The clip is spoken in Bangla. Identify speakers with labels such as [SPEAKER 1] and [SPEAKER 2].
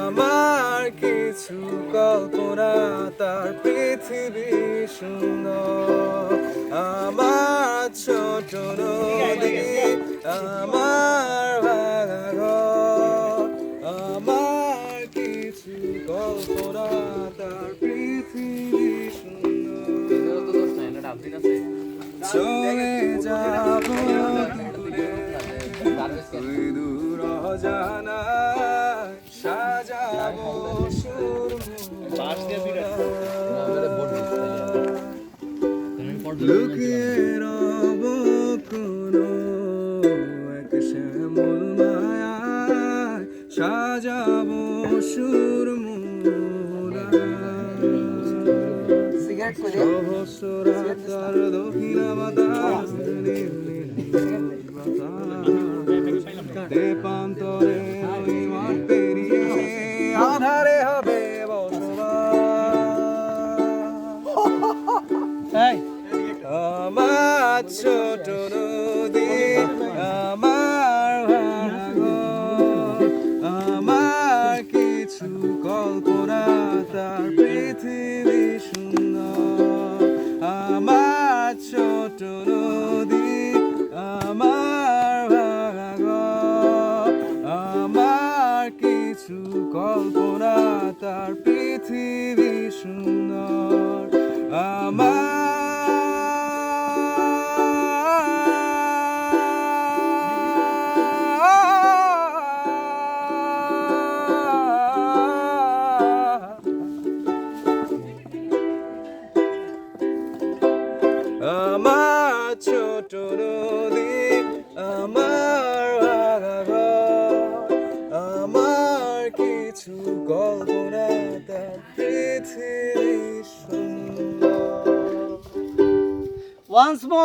[SPEAKER 1] আমার কিছু কল্পনা তার পৃথিবী সুন্দর আমার ছোট নদী আমার ভাঙা ঘর আমার কিছু কল্পনা তার পৃথিবী সুন্দর চলে যাব তুই দূর অজানায় সাজাবো সুর লুকিয়ে রব কোনো এক শ্যামল মায়ায় সাজাবো সুর সহস্রাকার দক্ষিণা বাতাস দেবান্তরে ওই মাঠ পেরিয়ে আধারে হবে বসবাস আমার ছোট নদী আমার ভাঙা ঘর আমার কিছু কল্পনা তার পৃথিবী সুন্দর আমার ছোট নদী আমার ভাঙা ঘর আমার কিছু কল্পনা তার পৃথিবী সুন্দর আমার ছোট নদী আমার ভাঙা ঘর আমার কিছু কল্পনা তার পৃথিবী সুন্দর। Once more.